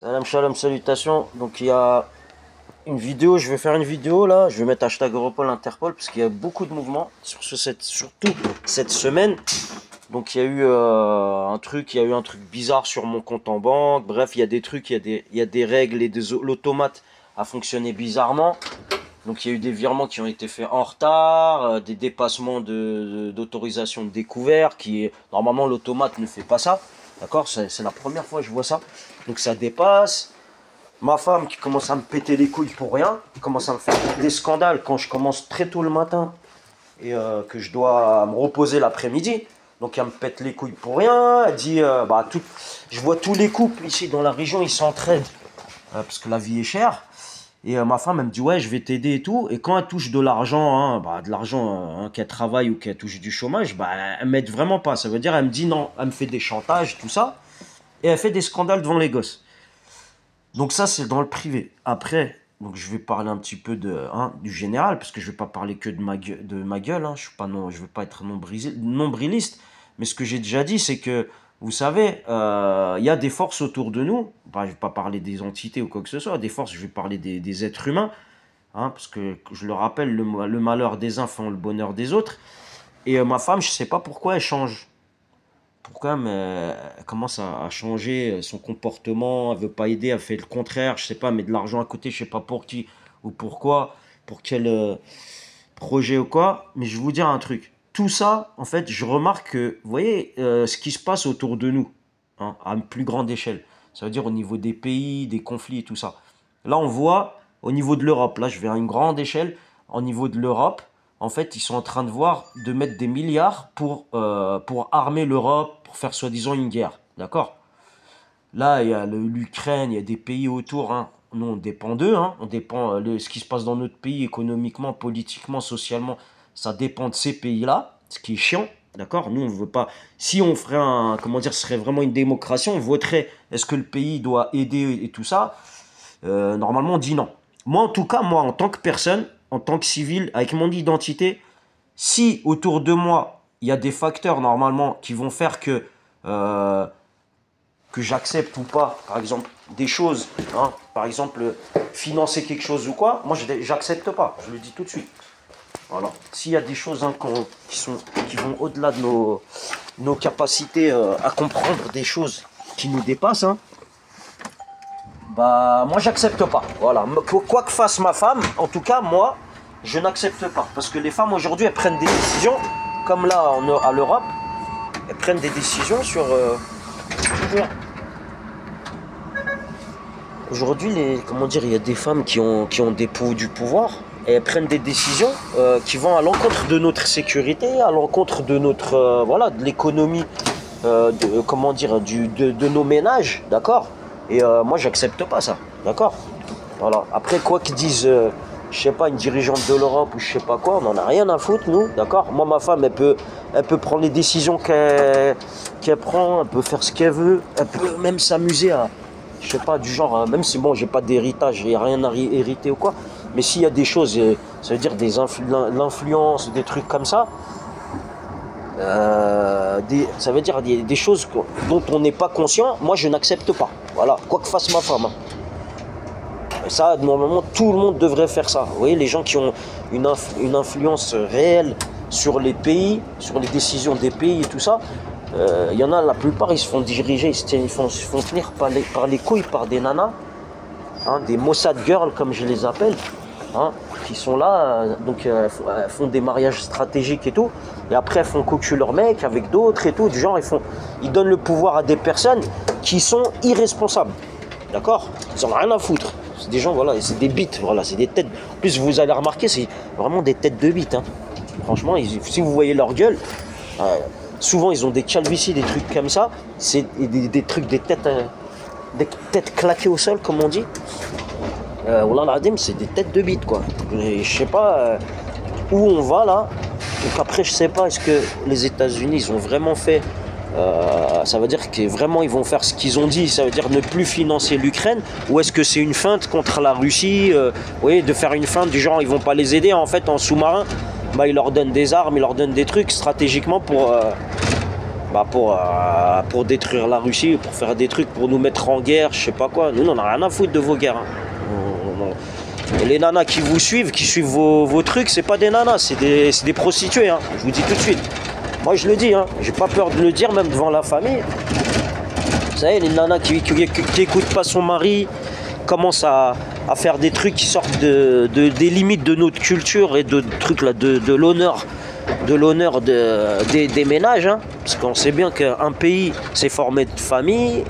Salam shalom, salutations. Donc il y a une vidéo, je vais faire une vidéo là, je vais mettre hashtag Europol Interpol parce qu'il y a beaucoup de mouvements surtout cette semaine. Donc il y a eu il y a eu un truc bizarre sur mon compte en banque. Bref, il y a des trucs, il y a des règles et l'automate a fonctionné bizarrement. Donc il y a eu des virements qui ont été faits en retard, des dépassements d'autorisation de découvert qui normalement l'automate ne fait pas ça. D'accord, c'est la première fois que je vois ça. Donc ça dépasse. Ma femme qui commence à me péter les couilles pour rien, qui commence à me faire des scandales quand je commence très tôt le matin et que je dois me reposer l'après-midi. Donc elle me pète les couilles pour rien. Elle dit, je vois tous les couples ici dans la région, ils s'entraident parce que la vie est chère. Et ma femme, elle me dit, ouais, je vais t'aider et tout. Et quand elle touche de l'argent, qu'elle travaille ou qu'elle touche du chômage, elle m'aide vraiment pas. Ça veut dire, elle me dit non, elle me fait des chantages, tout ça. Et elle fait des scandales devant les gosses. Donc ça, c'est dans le privé. Après, donc je vais parler un petit peu du général, parce que je vais pas parler que de ma gueule. Je veux pas être nombriliste. Mais ce que j'ai déjà dit, c'est que, vous savez, il y a des forces autour de nous. Je ne vais pas parler des entités ou quoi que ce soit. Des forces, je vais parler des êtres humains. Parce que, je le rappelle, le malheur des uns fait le bonheur des autres. Et ma femme, je ne sais pas pourquoi elle change. Pourquoi elle commence à changer son comportement, elle veut pas aider, elle fait le contraire, je sais pas, met de l'argent à côté, je sais pas pour qui ou pourquoi, pour quel projet ou quoi, mais je vais vous dire un truc. Tout ça, en fait, je remarque que, vous voyez, ce qui se passe autour de nous, à une plus grande échelle, ça veut dire au niveau des pays, des conflits et tout ça. Là, on voit au niveau de l'Europe, là, je vais à une grande échelle, au niveau de l'Europe, en fait, ils sont en train de mettre des milliards pour armer l'Europe, pour faire soi-disant une guerre. D'accord? Là, il y a l'Ukraine, il y a des pays autour. Nous, on dépend d'eux. On dépend de ce qui se passe dans notre pays économiquement, politiquement, socialement. Ça dépend de ces pays-là, ce qui est chiant. D'accord? Nous, on ne veut pas. Si on ferait ce serait vraiment une démocratie, on voterait est-ce que le pays doit aider et tout ça. Normalement, on dit non. Moi, en tout cas, moi, en tant que personne, en tant que civil, avec mon identité, si autour de moi, il y a des facteurs normalement qui vont faire que j'accepte ou pas, par exemple, des choses, par exemple, financer quelque chose ou quoi, moi, j'accepte pas, je le dis tout de suite. Voilà. S'il y a des choses qui vont au-delà de nos capacités à comprendre des choses qui nous dépassent, moi j'accepte pas. Voilà. Quoi que fasse ma femme, en tout cas moi, je n'accepte pas. Parce que les femmes aujourd'hui, elles prennent des décisions, comme là à l'Europe, elles prennent des décisions sur. Aujourd'hui, il y a des femmes qui ont du pouvoir et elles prennent des décisions qui vont à l'encontre de notre sécurité, à l'encontre de notre de l'économie, de nos ménages, d'accord. Et moi, j'accepte pas ça, d'accord. Voilà. Après, quoi qu'ils disent, je sais pas, une dirigeante de l'Europe ou je sais pas quoi, on en a rien à foutre, nous, d'accord. Moi, ma femme, elle peut prendre les décisions qu'elle prend, elle peut faire ce qu'elle veut, elle peut même s'amuser à, je sais pas, du genre, même si bon, j'ai pas d'héritage, j'ai rien à hériter ou quoi, mais s'il y a des choses, ça veut dire l'influence, des trucs comme ça. Ça veut dire des choses dont on n'est pas conscient. Moi, je n'accepte pas. Voilà, quoi que fasse ma femme. Et ça, normalement, tout le monde devrait faire ça. Vous voyez, les gens qui ont une influence réelle sur les pays, sur les décisions des pays et tout ça, il y en a, la plupart, ils se font diriger, ils se font tenir par les couilles par des nanas, des Mossad Girls, comme je les appelle. Qui sont là, elles font des mariages stratégiques et tout, et après elles font cocu leur mec avec d'autres et tout, du genre ils donnent le pouvoir à des personnes qui sont irresponsables, d'accord. Ils en ont rien à foutre, c'est des gens, voilà, c'est des bites, voilà, c'est des têtes, en plus vous allez remarquer, c'est vraiment des têtes de bites, franchement, si vous voyez leur gueule, souvent ils ont des calvities, des trucs comme ça, c'est des trucs, des têtes claquées au sol, comme on dit. C'est des têtes de bite, quoi. Et je sais pas où on va là. Donc après, je sais pas, est-ce que les États-Unis ils ont vraiment fait. Ça veut dire que vraiment ils vont faire ce qu'ils ont dit, ça veut dire ne plus financer l'Ukraine, ou est-ce que c'est une feinte contre la Russie, de faire une feinte du genre ils vont pas les aider en fait en sous-marin, ils leur donnent des armes, ils leur donnent des trucs stratégiquement pour bah pour détruire la Russie, pour faire des trucs, pour nous mettre en guerre, je sais pas quoi. Nous, on n'a rien à foutre de vos guerres. Et les nanas qui vous suivent, qui suivent vos trucs, c'est pas des nanas, c'est des prostituées. Hein. Je vous dis tout de suite. Moi, je le dis, hein. J'ai pas peur de le dire, même devant la famille. Vous savez, les nanas qui écoutent pas son mari, commencent à faire des trucs qui sortent des limites de notre culture et de trucs là, de l'honneur. De l'honneur des ménages, hein, parce qu'on sait bien qu'un pays c'est formé de familles,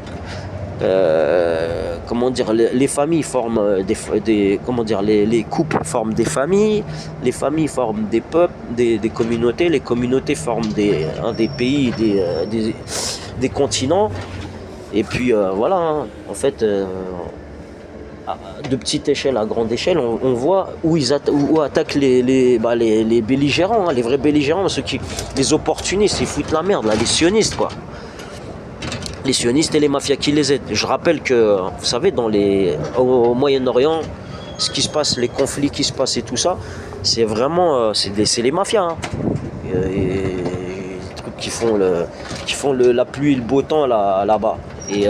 comment dire, les familles forment comment dire, les couples forment des familles forment des peuples, des communautés, les communautés forment des pays, des continents, et puis voilà, hein, en fait. De petite échelle à grande échelle, on voit où attaquent les belligérants, hein, les vrais belligérants, les opportunistes, ils foutent la merde, là, les sionistes, quoi. Les sionistes et les mafias qui les aident. Je rappelle que, vous savez, au Moyen-Orient, ce qui se passe, les conflits qui se passent et tout ça, c'est vraiment, c'est les mafias. Hein. Et les trucs qui font la pluie et le beau temps là-bas. Et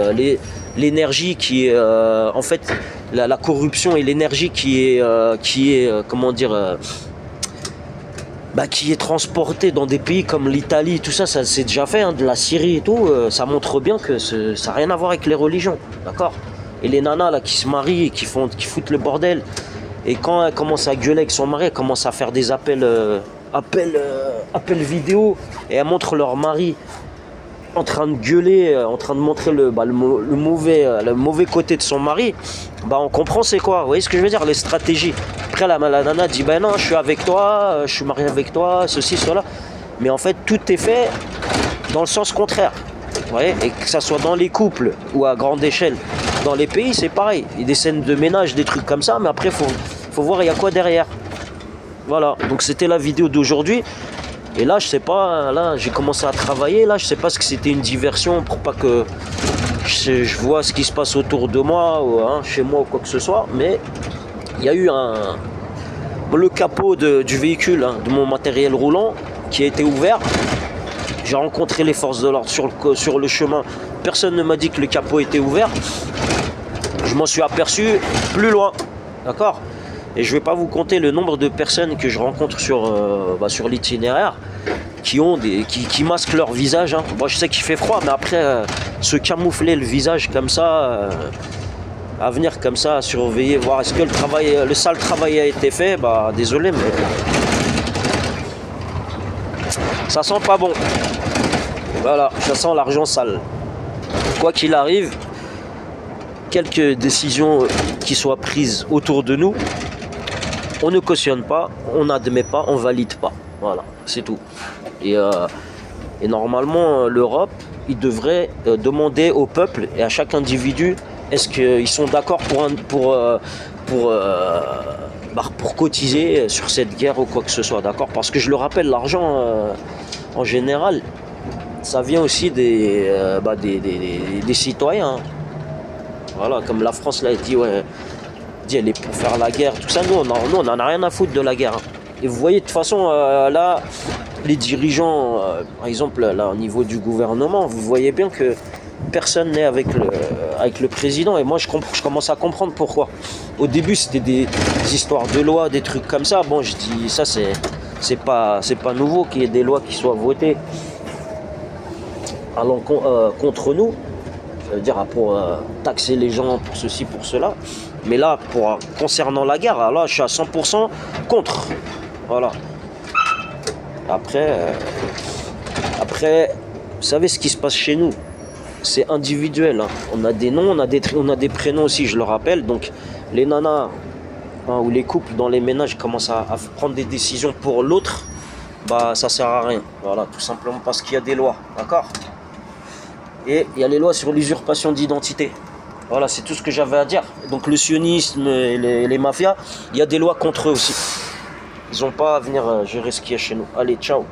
l'énergie qui est, en fait, la corruption et l'énergie qui est comment dire, qui est transportée dans des pays comme l'Italie, tout ça, ça c'est déjà fait, hein, de la Syrie et tout, ça montre bien que ça n'a rien à voir avec les religions, d'accord? Et les nanas là qui se marient et qui foutent le bordel, et quand elles commencent à gueuler avec son mari, elles commencent à faire des appels vidéo, et elles montrent leur mari en train de gueuler, en train de montrer le mauvais côté de son mari, on comprend c'est quoi, vous voyez ce que je veux dire, les stratégies. Après la nana dit non, je suis avec toi, je suis marié avec toi, ceci, cela, mais en fait tout est fait dans le sens contraire, vous voyez, et que ça soit dans les couples ou à grande échelle, dans les pays c'est pareil, il y a des scènes de ménage, des trucs comme ça, mais après faut voir il y a quoi derrière. Voilà, donc c'était la vidéo d'aujourd'hui. Et là, je sais pas, là, j'ai commencé à travailler, là, je sais pas ce que c'était une diversion pour pas que je vois ce qui se passe autour de moi, ou, hein, chez moi ou quoi que ce soit, mais il y a eu le capot du véhicule, hein, de mon matériel roulant, qui a été ouvert. J'ai rencontré les forces de l'ordre sur le chemin, personne ne m'a dit que le capot était ouvert. Je m'en suis aperçu plus loin, d'accord ? Et je ne vais pas vous compter le nombre de personnes que je rencontre sur l'itinéraire qui masquent leur visage. Hein. Moi, je sais qu'il fait froid, mais après, se camoufler le visage comme ça, à venir comme ça, à surveiller, voir est-ce que le sale travail a été fait, désolé, mais ça sent pas bon. Voilà, ça sent l'argent sale. Quoi qu'il arrive, quelques décisions qui soient prises autour de nous, on ne cautionne pas, on n'admet pas, on valide pas. Voilà, c'est tout. Et normalement, l'Europe, il devrait demander au peuple et à chaque individu, est-ce qu'ils sont d'accord pour cotiser sur cette guerre ou quoi que ce soit, d'accord? Parce que je le rappelle, l'argent, en général, ça vient aussi des citoyens. Voilà, comme la France l'a dit, ouais. Elle est pour faire la guerre, tout ça. Nous, on n'en a rien à foutre de la guerre. Et vous voyez, de toute façon, là, les dirigeants, par exemple, là, au niveau du gouvernement, vous voyez bien que personne n'est avec le président. Et moi, je commence à comprendre pourquoi. Au début, c'était des histoires de lois, des trucs comme ça. Bon, je dis, ça, c'est pas nouveau qu'il y ait des lois qui soient votées contre nous. Ça veut dire pour taxer les gens pour ceci, pour cela. Mais là, concernant la guerre, là, je suis à 100% contre. Voilà. Après, vous savez ce qui se passe chez nous, c'est individuel. Hein. On a des noms, on a des prénoms aussi, je le rappelle. Donc, les nanas ou les couples dans les ménages commencent à prendre des décisions pour l'autre, ça sert à rien. Voilà, tout simplement parce qu'il y a des lois, d'accord ? Et il y a les lois sur l'usurpation d'identité. Voilà, c'est tout ce que j'avais à dire. Donc le sionisme et les mafias, il y a des lois contre eux aussi. Ils n'ont pas à venir gérer ce qu'il y a chez nous. Allez, ciao.